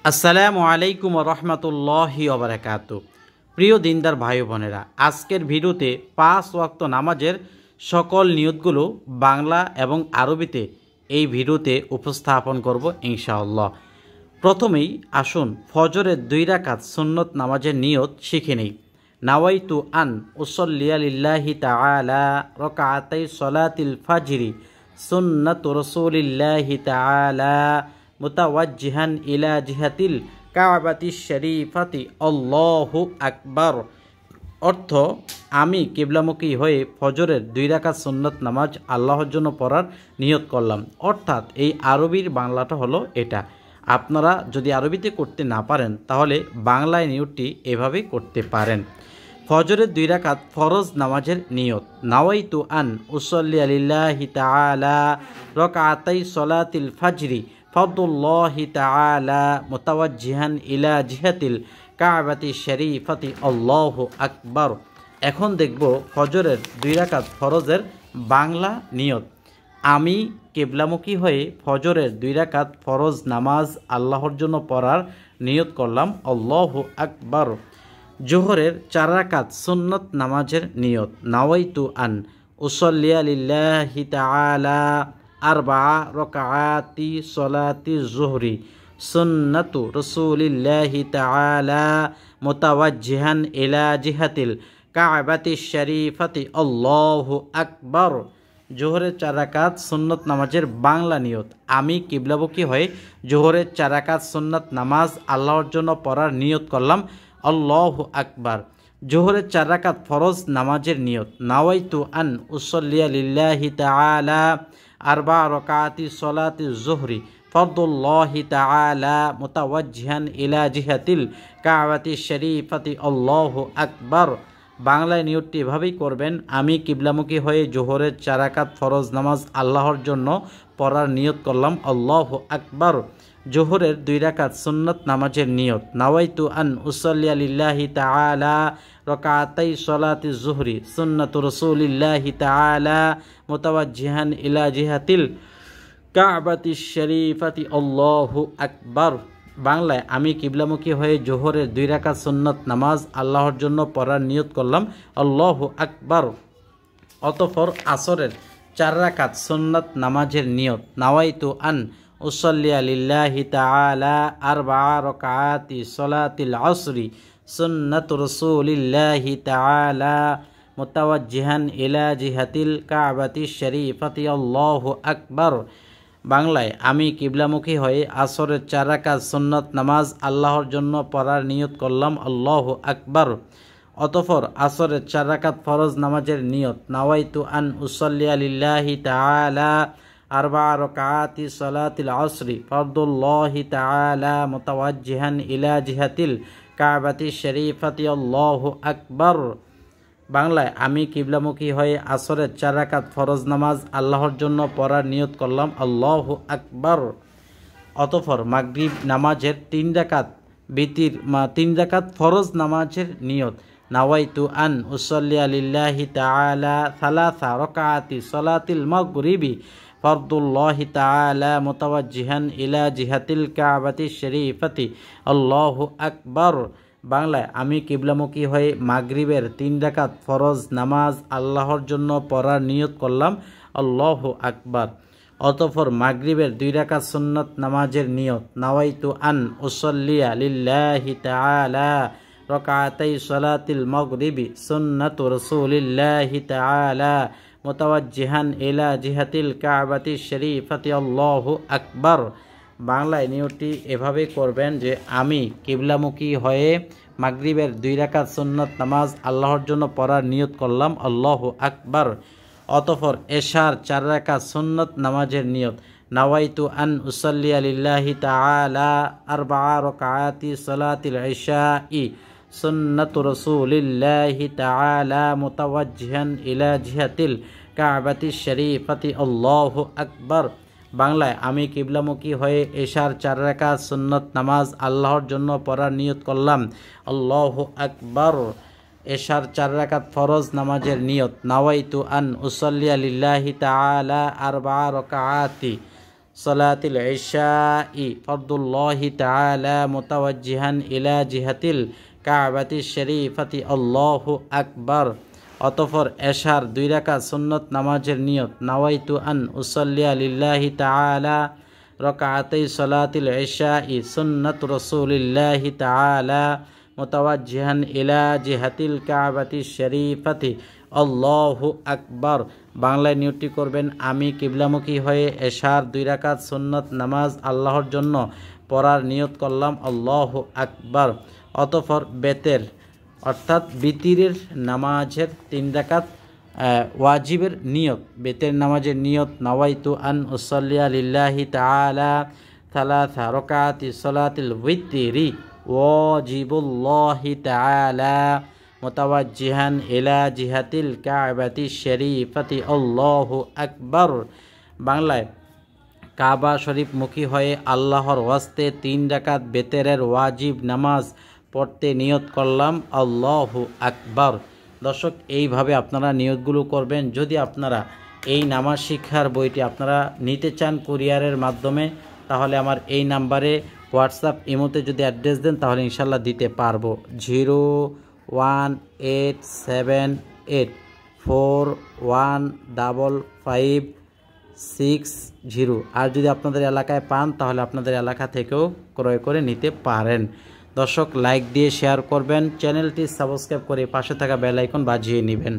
আসসালামু আলাইকুম রহমতুল্লাহি ওবারাকাতু। প্রিয় দিনদার ভাই বোনেরা, আজকের ভিডিওতে 5 ওয়াক্ত নামাজের সকল নিয়তগুলো বাংলা এবং আরবিতে এই ভিডিওতে উপস্থাপন করব ইনশাআল্লাহ। প্রথমেই আসুন ফজরের 2 রাকাত সুন্নত নামাজের নিয়ত শিখে নেই। নাওয়াইতু আন উসল্লিয়া লিল্লাহি তাআলা রাকাতাই সলাতিল ফাজরি সুন্নাতু রাসূলিল্লাহি তাআলা মুতাওয়াজ্জিহান ইলা জিহাতিল কাবাতিশ শরীফাতি আল্লাহু আকবার। অর্থ, আমি কিবলামুখী হয়ে ফজরের 2 রাকাত সুন্নত নামাজ আল্লাহর জন্য পড়ার নিয়ত করলাম। অর্থাৎ এই আরবির বাংলাটা হলো এটা। আপনারা যদি আরবিতে করতে না পারেন তাহলে বাংলায় নিয়তটি এভাবে করতে পারেন। ফজরের 2 রাকাত ফরজ নামাজের নিয়ত। নাওয়াইতু আন উসল্লি লিল্লাহি তাআলা রাকাতাই সলাতিল ফাজরি ফারদুল্লাহি তাআলা মুতাওয়াজ্জিহান ইলা জিহাতিল কাবাতি শরীফাতি আল্লাহু আকবার। এখন দেখব ফজরের 2 রাকাত ফরজের বাংলা নিয়ত। আমি কিবলামুখী হয়ে ফজরের 2 রাকাত ফরজ নামাজ আল্লাহর জন্য পড়ার নিয়ত করলাম, আল্লাহু আকবার। জোহরের 4 রাকাত সুন্নত নামাজের নিয়ত। নাওয়াইতু আন উসল্লিয়া লিল্লাহি তাআলা আরবা রাকাতি সলাতি জোহরি সুন্নাতু রাসূলিল্লাহি তাআলা মুতাওয়াজ্জিহান ইলা জিহাতিল কাবাতি শরীফাতি আল্লাহু আকবার। জোহরের 4 রাকাত সুন্নত নামাজের বাংলা নিয়ত। আমি কিবলামুখী হয়ে জোহরের 4 রাকাত সুন্নত নামাজ আল্লাহর জন্য পড়ার নিয়ত করলাম, আল্লাহু আকবার। জোহরের 4 রাকাত ফরজ নামাজের নিয়ত। নাওয়াইতু আন উসল্লিয়া লিল্লাহি তাআলা আরবা রাকাতি সলাতি জোহরি ফরদুল্লাহি তাআলা মুতাওয়াজ্জিহান ইলা জিহাতিল কাবাতি শরীফাতি আল্লাহু আকবার। বাংলায় নিয়তটি এভাবেই করবেন। আমি কিবলামুখী হয়ে জোহরের 4 রাকাত ফরজ নামাজ আল্লাহর জন্য পড়ার নিয়ত করলাম, আল্লাহু আকবার। জোহরের 2 রাকাত সুন্নত নামাজের নিয়ত। নাওয়াইতু আন উসল্লিয়া লিল্লাহি তাআলা রাকাতাই সলাতি জোহরি সুন্নাতু রাসূলিল্লাহি তাআলা মুতাওয়াজ্জিহান ইলা জিহাতিল কাবাতি শরীফাতি আল্লাহু আকবার। বাংলায় আমি কিবলামুখী হয়ে জোহরের 2 রাকাত সুন্নত নামাজ আল্লাহর জন্য পড়ার নিয়ত করলাম, আল্লাহু আকবার। অতঃপর আসরের 4 রাকাত সুন্নত নামাজের নিয়ত। নাওয়াইতু আন উসল্লিয়া লিল্লাহি তাআলা আরবা রাকাতি সলাতিল আসরি সুন্নাতু রাসূলিল্লাহি তাআলা মুতাওয়াজ্জিহান ইলা জিহাতিল কাবাতি শরীফাতি আল্লাহু আকবার। বাংলায় আমি কিবলামুখী হয়ে আসরের 4 রাকাত সুন্নত নামাজ আল্লাহর জন্য পড়ার নিয়ত করলাম, আল্লাহু আকবার। অতঃপর আসরের 4 রাকাত ফরজ নামাজের নিয়ত। নাওয়াইতু আন উসল্লিয়া লিল্লাহি তাআলা আরবা রাকাতি সলাতিল আসরি ফরদুল্লাহি তাআলা মুতাওয়াজ্জিহান ইলা জিহাতিল কাবাতি শরীফাতি আল্লাহু আকবার। বাংলায় আমি কিবলামুখী হয়ে আসরের 4 রাকাত ফরজ নামাজ আল্লাহর জন্য পড়ার নিয়ত করলাম, আল্লাহু আকবার। অতঃপর মাগরিব নামাজের 3 রাকাত 3 রাকাত ফরজ নামাজের নিয়ত। নাওয়াইতু আন উসল্লিয়া লিল্লাহি তাআলা সালাসা রাকাতি সলাতিল মাগরিবি ফরদুল্লাহি তাআলা মুতাওয়াজ্জিহান ইলা জিহাতিল কাবাতি শরীফাতি আল্লাহু আকবার। বাংলায় আমি কিবলামুখী হয়ে মাগরিবের 3 রাকাত ফরজ নামাজ আল্লাহর জন্য পড়ার নিয়ত করলাম, আল্লাহু আকবার। অতঃপর মাগরিবের 2 রাকাত সুন্নত নামাজের নিয়ত। নাওয়াইতু আন উসল্লিয়া লিল্লাহি তাআলা রাকাতাই সলাতিল মাগরিবি সুন্নাতু রাসূলিল্লাহি তাআলা মুতাওয়াজ্জিহান ইলা জিহাতিল কাবাতি শরীফাতি আল্লাহু আকবার। বাংলায় নিয়তটি এভাবে করবেন যে আমি কিবলামুখী হয়ে মাগরিবের 2 রাকাত সুন্নত নামাজ আল্লাহর জন্য পড়ার নিয়ত করলাম, আল্লাহু আকবার। অতঃপর এশার 4 রাকাত সুন্নত নামাজের নিয়ত। নাওয়াইতু আন উসল্লিয়া লিল্লাহি তাআলা আরবা রাকাতি সলাতিল ইশাই সুন্নাতু রাসূলিল্লাহি তাআলা মুতাওয়াজ্জিহান ইলা জিহাতিল কাবাতি শরীফাতি আল্লাহু আকবার। বাংলায় আমি কিবলামুখী হয়ে এশার 4 রাকাত সুন্নত নামাজ আল্লাহর জন্য পড়ার নিয়ত করলাম, আল্লাহু আকবার। এশার 4 রাকাত ফরজ নামাজের নিয়ত। নাওয়াইতু আন উসল্লিয়া লিল্লাহি তাআলা আরবা রাকাতি সালাতিল ইশাই ফরদুল্লাহি তাআলা মুতাওয়াজ্জিহান ইলা জিহাতিল কাবাতি শরীফাতি আল্লাহু আকবার। অতঃপর এশার 2 রাকাত সুন্নত নামাজের নিয়ত নাওয়াইতু আন উসাল্লিয়া লিল্লাহি তাআলা রাকাতাই সালাতিল ইশাই সুন্নাত রাসূলিল্লাহি তাআলা মুতাওয়াজ্জিহান ইলা জিহাতিল কাবাতি শরীফাতি আল্লাহু আকবার। বাংলায় নিয়তটি করবেন, আমি কিবলামুখী হয়ে এশার 2 রাকাত সুন্নত নামাজ আল্লাহর জন্য পড়ার নিয়ত করলাম, আল্লাহু আকবার। অতঃপর বেতের অর্থাৎ বিতিরের নামাজের 3 রাকাত ওয়াজিবের নিয়ত, বেতের নামাজের নিয়ত নাওয়াইতু আন উসাল্লিয়া লিল্লাহি তাআলা সালাসা রাকাতি সালাতিল উইতরি ওয়াজিবুল্লাহি তাআলা মুতাওয়াজ্জিহান ইলা জিহাতিল কাবাতি শরীফাতি আল্লাহু আকবার। বাংলায় কাবা শরীফ মুখী হয়ে আল্লাহর ওয়াস্তে 3 রাকাত বেতেরের ওয়াজিব নামাজ পড়তে নিয়ত করলাম, আল্লাহু আকবার। দর্শক, এইভাবে আপনারা নিয়তগুলো করবেন। যদি আপনারা এই নামাজ শিক্ষার বইটি আপনারা নিতে চান কুরিয়ারের মাধ্যমে, তাহলে আমার এই নাম্বারে হোয়াটসঅ্যাপ ইমোতে যদি অ্যাড্রেস দেন তাহলে ইনশাল্লাহ দিতে পারবো। 01878415560। আর যদি আপনাদের এলাকায় পান তাহলে আপনাদের এলাকা থেকেও ক্রয় করে নিতে পারেন। দর্শক, লাইক দিয়ে শেয়ার করবেন, চ্যানেলটি সাবস্ক্রাইব করে পাশে থাকা বেল আইকন বাজিয়ে নেবেন।